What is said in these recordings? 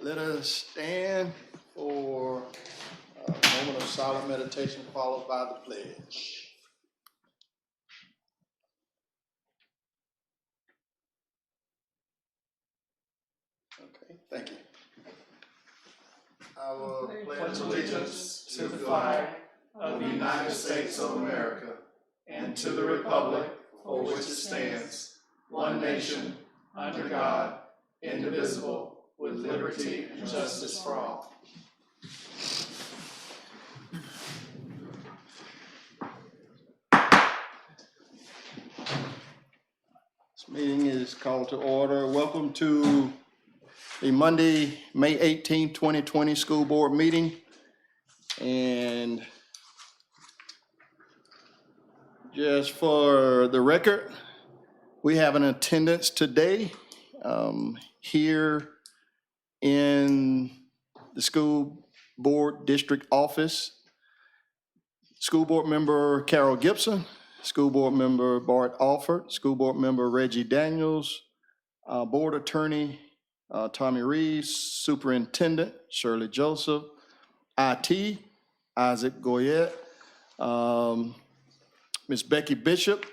Let us stand for a moment of silent meditation followed by the pledge. Okay, thank you. I will pledge allegiance to the flag of the United States of America and to the republic for which it stands, one nation, under God, indivisible, with liberty and justice for all. This meeting is called to order. Welcome to the Monday, May 18, 2020 school board meeting. And just for the record, we have an attendance today here in the school board district office. School board member Carol Gibson, school board member Bart Alford, school board member Reggie Daniels, board attorney Tommy Reeves, superintendent Shirley Joseph, IT Isaac Goyette, Ms. Becky Bishop,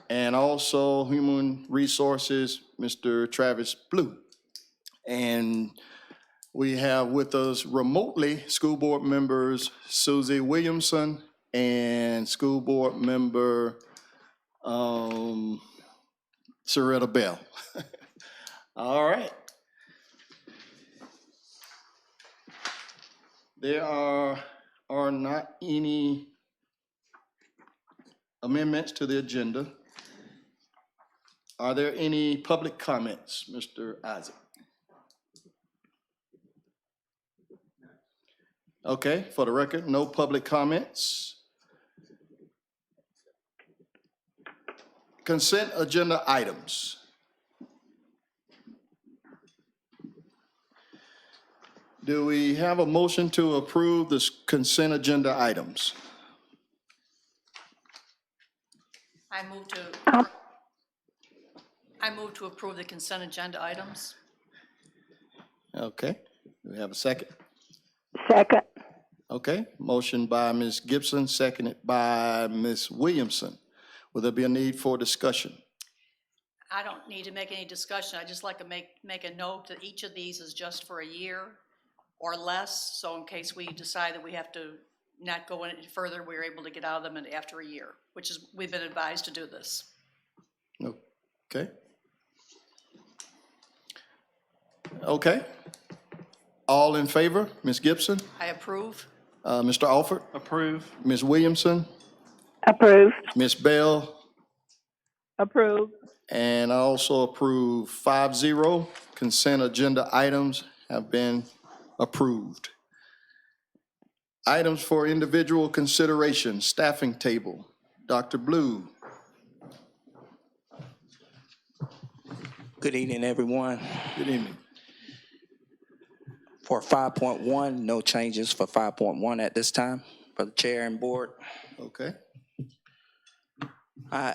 and also human resources Mr. Travis Blue. And we have with us remotely school board members Susie Williamson and school board member Soretta Bell. All right. There are not any amendments to the agenda. Are there any public comments, Mr. Isaac? Okay, for the record, no public comments. Consent agenda items. Do we have a motion to approve the consent agenda items? I move to approve the consent agenda items. Okay, do we have a second? Second. Okay, motion by Ms. Gibson, seconded by Ms. Williamson. Will there be a need for discussion? I don't need to make any discussion. I just like to make a note that each of these is just for a year or less. So in case we decide that we have to not go any further, we're able to get out of them after a year, which is, we've been advised to do this. Okay. Okay. All in favor? Ms. Gibson? I approve. Mr. Alford? Approve. Ms. Williamson? Approved. Ms. Bell? Approved. And I also approve 5-0. Consent agenda items have been approved. Items for individual consideration, staffing table. Dr. Blue. Good evening, everyone. Good evening. For 5.1, no changes for 5.1 at this time for the chair and board. Okay. All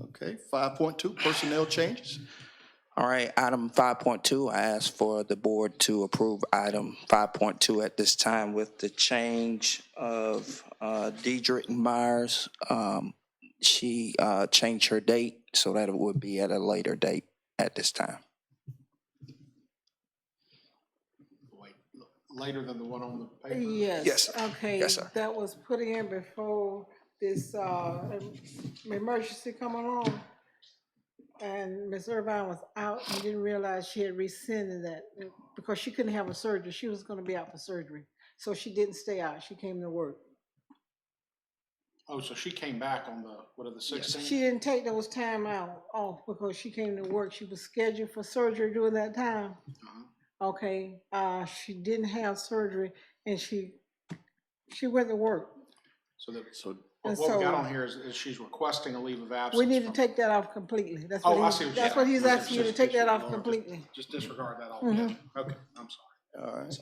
Okay, 5.2, personnel changes. right, item 5.2, I ask for the board to approve item 5.2 at this time with the change of Deidre Myers. She changed her date so that it would be at a later date at this time. Wait, later than the one on the paper? Yes. Yes. Okay. Yes, sir. That was put in before this emergency come along. And Ms. Irvine was out and didn't realize she had rescinded that because she couldn't have a surgery. She was going to be out for surgery. So she didn't stay out. She came to work. Oh, so she came back on the 16th? She didn't take those time out off because she came to work. She was scheduled for surgery during that time. Okay. She didn't have surgery and she went to work. So And what we got so- on here is she's requesting a leave of absence. We need to from- take that off completely. That's Oh, what I he's, see what that's you're what he's saying. asking you to take that off completely. Just disregard that altogether. Okay, I'm sorry. All right.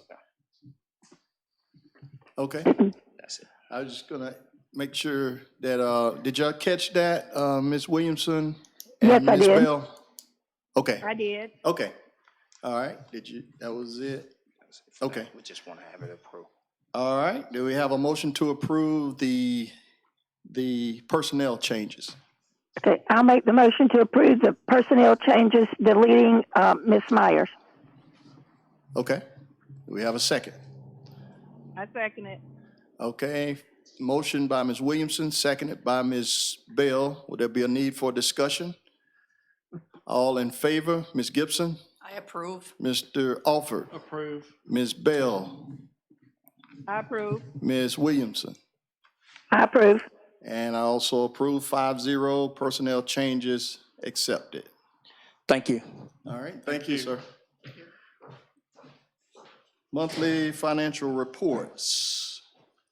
Okay. That's it. I was just gonna make sure that, did y'all catch that, Ms. Williamson? Yes, and I Ms. did. Bell? Okay, I did. okay. All right, that was it? Okay. We just want to have it approved. All right, do we have a motion to approve the personnel changes? Okay, I'll make the motion to approve the personnel changes, deleting Ms. Myers. Okay, do we have a second? I second it. Okay, motion by Ms. Williamson, seconded by Ms. Bell. Would there be a need for discussion? All in favor, Ms. Gibson, I approve. Mr. Alford, Approve. Ms. Bell, I approve. Ms. Williamson. I approve. And I also approve 5-0, personnel changes accepted. Thank you. All right, thank you, sir. Monthly financial reports.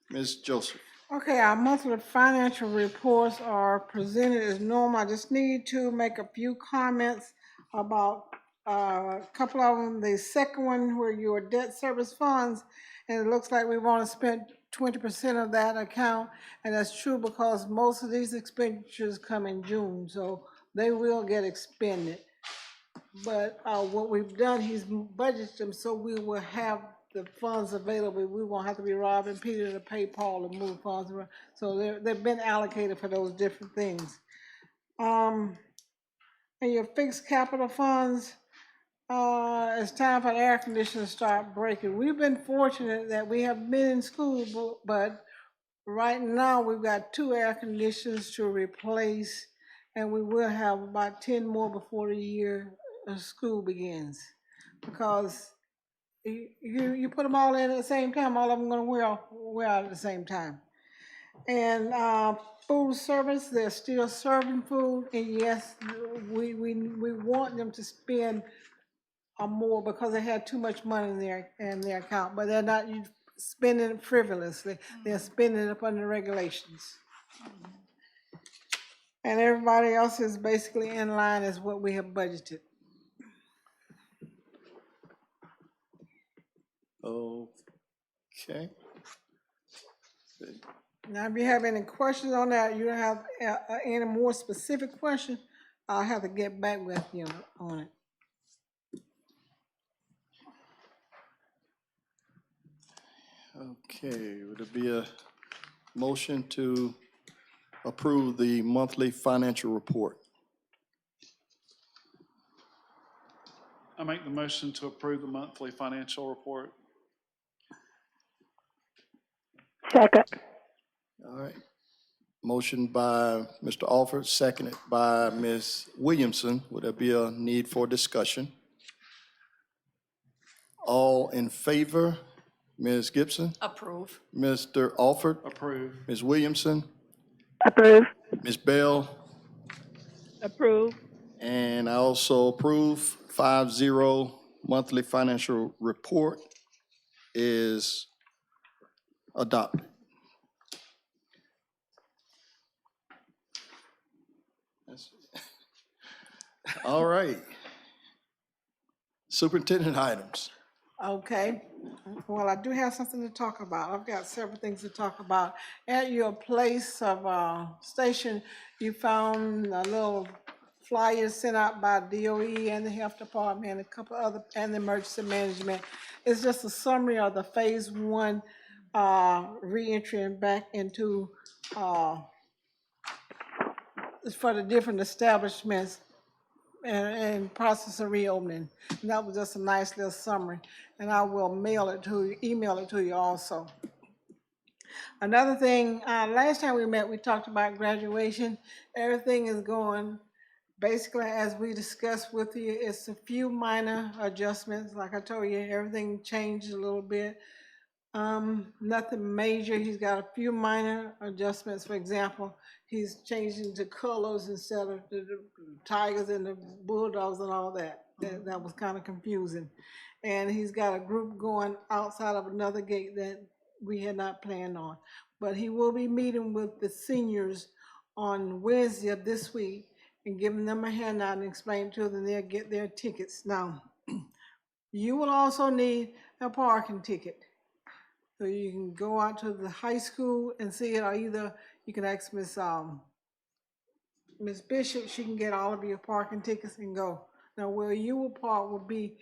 Ms. Joseph. Okay, our monthly financial reports are presented as normal. I just need to make a few comments about a couple of them. The second one where your debt service funds, and it looks like we've only spent 20% of that account, and that's true because most of these expenditures come in June, so they will get expended. But what we've done, he's budgeted them so we will have the funds available. We won't have to be robbing Peter to pay Paul to move funds around. So they've been allocated for those different things. And your fixed capital funds, it's time for the air conditioners to start breaking. We've been fortunate that we have been in school, but right now we've got 2 air conditioners to replace, and we will have about 10 more before the year of school begins. Because you put them all in at the same time, all of them gonna wear out at the same time. And food service, they're still serving food, and yes, we want them to spend more because they had too much money in their account, but they're not spending it frivolously. They're spending it up under regulations. And everybody else is basically in line as what we have budgeted. Okay. Now, if you have any questions on that, you don't have any more specific questions, I'll have to get back with you on it. Okay, would there be a motion to approve the monthly financial report? I make the motion to approve the monthly financial report. Second. All right. Motion by Mr. Alford, seconded by Ms. Williamson. Would there be a need for discussion? All in favor? Ms. Gibson? Approve. Mr. Alford? Approve. Ms. Williamson? Approve. Ms. Bell? Approve. And I also approve 5-0, monthly financial report is adopted. All right. Superintendent items. Okay, well, I do have something to talk about. I've got several things to talk about. At your place of station, you found a little flyer sent out by DOE and the Health Department and a couple other, and the Emergency Management. It's just a summary of the Phase 1 reentry and back into for the different establishments and process of reopening. And that was just a nice little summary. And I will email it to you also. Another thing, last time we met, we talked about graduation. Everything is going basically as we discussed with you. It's a few minor adjustments. Like I told you, everything changed a little bit. Nothing major. He's got a few minor adjustments. For example, he's changing to colors instead of the tigers and the bulldogs and all that. That was kind of confusing. And he's got a group going outside of another gate that we had not planned on. But he will be meeting with the seniors on Wednesday of this week and giving them a handout and explain to them they'll get their tickets. Now, you will also need a parking ticket. So you can go out to the high school and see it, or either you can ask Miss Bishop, she can get all of your parking tickets and go. Now, where you will park will be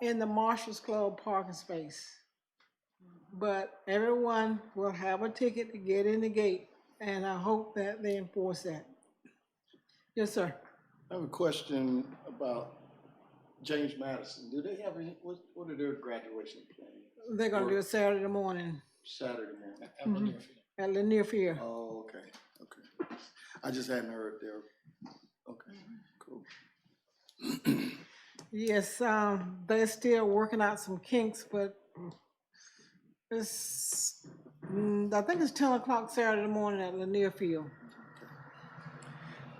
in the Marshall's Club parking space. But everyone will have a ticket to get in the gate, and I hope that they enforce that. Yes, sir. I have a question about James Madison. Do they have any, what are their graduation plans? They're gonna do it Saturday morning Saturday morning? At Lanier Field. at Lanier Field. Oh, okay, okay. I just hadn't heard there. Okay, cool. Yes, they're still working out some kinks, but it's, I think it's 10 o'clock Saturday morning at Lanier Field.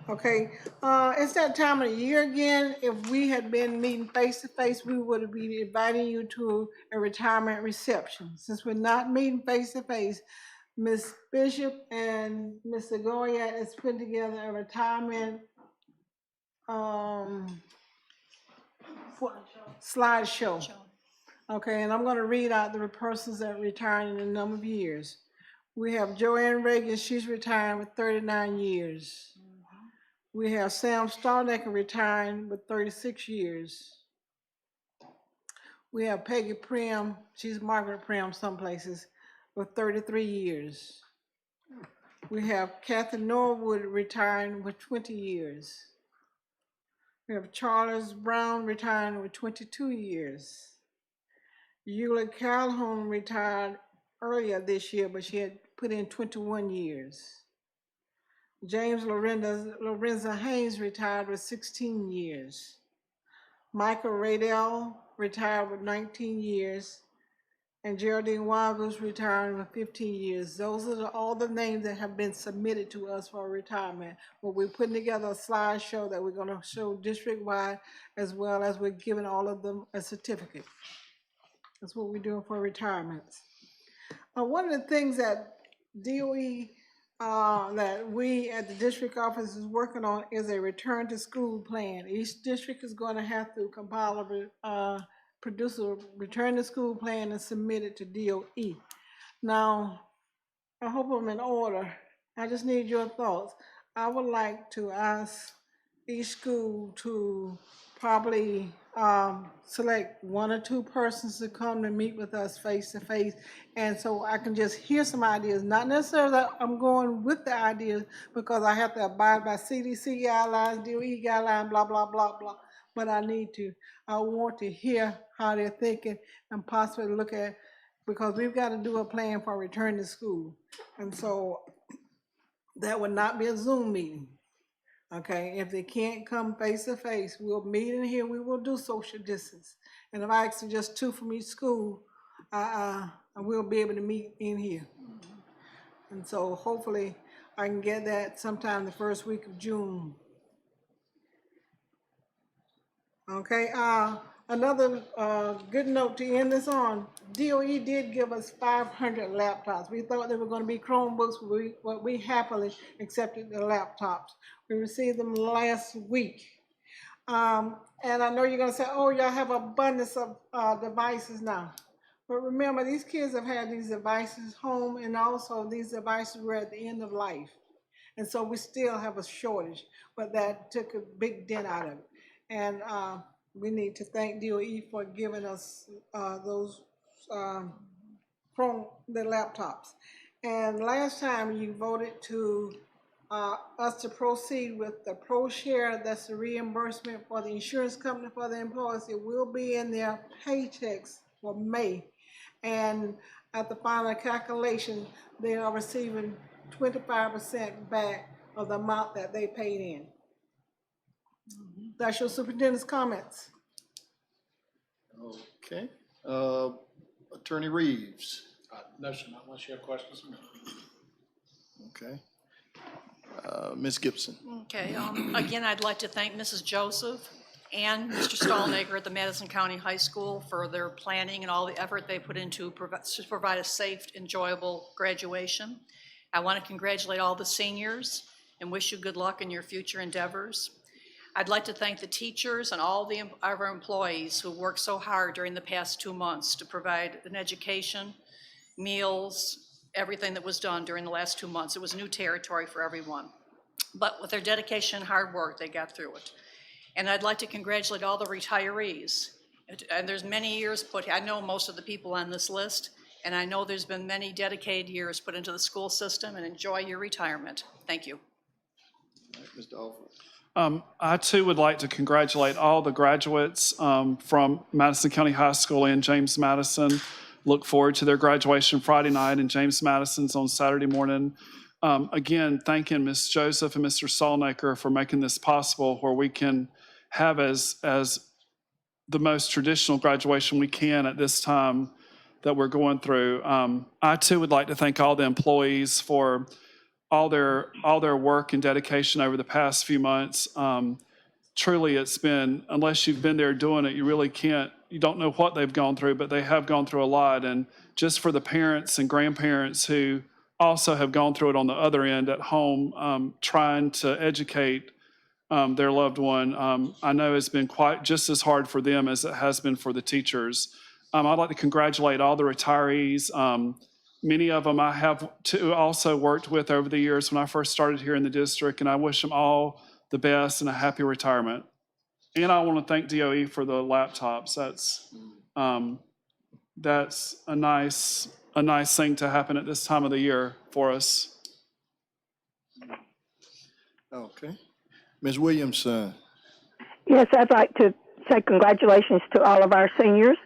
Okay, it's that time of the year again. If we had been meeting face to face, we would be inviting you to a retirement reception. Since we're not meeting face to face, Ms. Bishop and Mr. Goyette is putting together a retirement slideshow. Okay, and I'm gonna read out the persons that retired in a number of years. We have Joanne Reagan, she's retiring with 39 years. We have Sam Starnecker retiring with 36 years. We have Peggy Prim, she's Margaret Prim some places, with 33 years. We have Kathy Norwood retiring with 20 years. We have Charles Brown retiring with 22 years. Eula Calhoun retired earlier this year, but she had put in 21 years. James Lorenza Haynes retired with 16 years. Michael Radell retired with 19 years. And Geraldine Waggles retiring with 15 years. Those are all the names that have been submitted to us for retirement. But we're putting together a slideshow that we're gonna show district-wide, as well as we're giving all of them a certificate. That's what we're doing for retirements. One of the things that DOE, that we at the district office is working on is a return to school plan. Each district is gonna have to compile produce a return to school plan and submit it to DOE. Now, I hope I'm in order. I just need your thoughts. I would like to ask each school to probably select 1 or 2 persons to come and meet with us face to face. And so I can just hear some ideas, not necessarily that I'm going with the ideas because I have to abide by CDC guidelines, DOE guidelines, blah, blah, blah, blah. But I want to hear how they're thinking and possibly look at, because we've got to do a plan for return to school. And so that would not be a Zoom meeting. Okay, if they can't come face to face, we'll meet in here, we will do social distance. And if I ask just 2 from each school, I will be able to meet in here. And so hopefully I can get that sometime the first week of June. Okay, another good note to end this on, DOE did give us 500 laptops. We thought they were going to be Chromebooks, but we happily accepted the laptops. We received them last week. And I know you're going to say, oh, y'all have abundance of devices now. But remember, these kids have had these devices home, and also these devices were at the end of life. And so we still have a shortage, but that took a big dent out of it. And we need to thank DOE for giving us those the laptops. And last time you voted to us to proceed with the pro share, that's the reimbursement for the insurance company for the employees. It will be in their paychecks for May. And at the final calculation, they are receiving 25% back of the amount that they paid in. That's your superintendent's comments. Okay, Attorney Reeves. No, sir, not unless you have questions. Okay. Ms. Gibson. Okay, again, I'd like to thank Mrs. Joseph and Mr. Stallnaker at the Madison County High School for their planning and all the effort they put into to provide a safe, enjoyable graduation. I want to congratulate all the seniors and wish you good luck in your future endeavors. I'd like to thank the teachers and all our employees who worked so hard during the past 2 months to provide an education, meals, everything that was done during the last 2 months. It was new territory for everyone. But with their dedication and hard work, they got through it. And I'd like to congratulate all the retirees. And there's many years put, I know most of the people on this list, and I know there's been many dedicated years put into the school system, and enjoy your retirement. Thank you. Mr. Alford. I too would like to congratulate all the graduates from Madison County High School and James Madison. Look forward to their graduation Friday night, and James Madison's on Saturday morning. Again, thanking Ms. Joseph and Mr. Solnaker for making this possible, where we can have as the most traditional graduation we can at this time that we're going through. I too would like to thank all the employees for all their work and dedication over the past few months. Truly, it's been, unless you've been there doing it, you don't know what they've gone through, but they have gone through a lot. And just for the parents and grandparents who also have gone through it on the other end at home, trying to educate their loved one, I know it's been quite just as hard for them as it has been for the teachers. I'd like to congratulate all the retirees. Many of them I have also worked with over the years when I first started here in the district, and I wish them all the best and a happy retirement. And I want to thank DOE for the laptops. That's a nice thing to happen at this time of the year for us. Okay. Ms. Williamson. Yes, I'd like to say congratulations to all of our seniors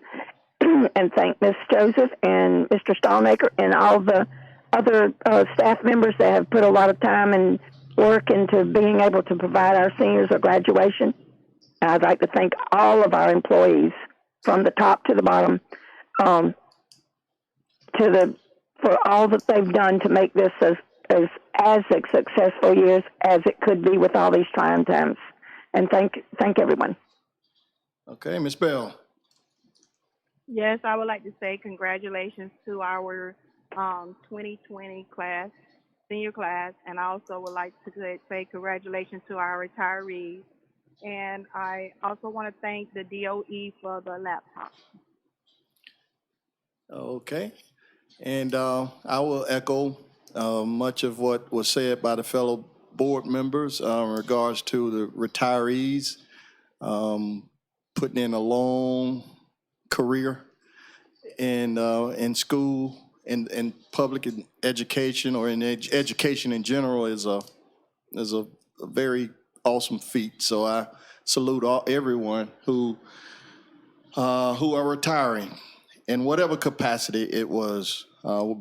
and thank Ms. Joseph and Mr. Stallmaker and all the other staff members that have put a lot of time and work into being able to provide our seniors a graduation. I'd like to thank all of our employees from the top to the bottom for all that they've done to make this as a successful year as it could be with all these trying times. And thank everyone. Okay, Ms. Bell. Yes, I would like to say congratulations to our 2020 class, senior class, and I also would like to say congratulations to our retirees. And I also want to thank the DOE for the laptop. Okay. And I will echo much of what was said by the fellow board members in regards to the retirees putting in a long career in school and public education, or in education in general, is a very awesome feat. So I salute everyone who are retiring in whatever capacity it was,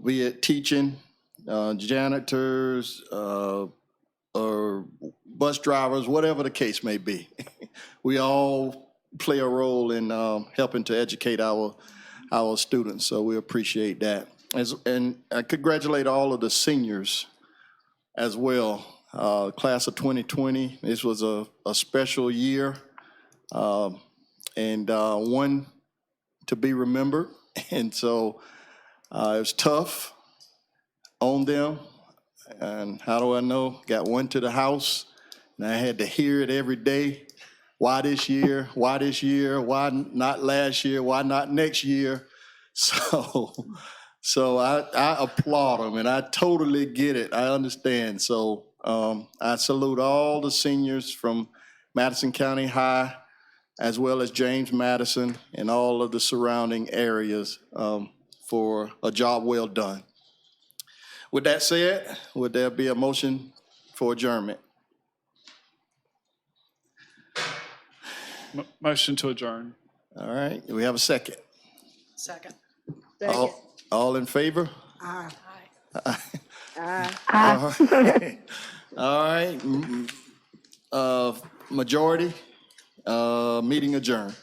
be it teaching, janitors, or bus drivers, whatever the case may be. We all play a role in helping to educate our students, so we appreciate that. And I congratulate all of the seniors as well. Class of 2020, this was a special year, and one to be remembered. And so it was tough on them. And how do I know? Got one to the house, and I had to hear it every day. Why this year? Why this year? Why not last year? Why not next year? So I applaud them, and I totally get it. I understand. So I salute all the seniors from Madison County High, as well as James Madison and all of the surrounding areas for a job well done. With that said, would there be a motion for adjournment? Motion to adjourn. All right, do we have a second? Second. All in favor? Aye. Aye. All right, majority, meeting adjourned.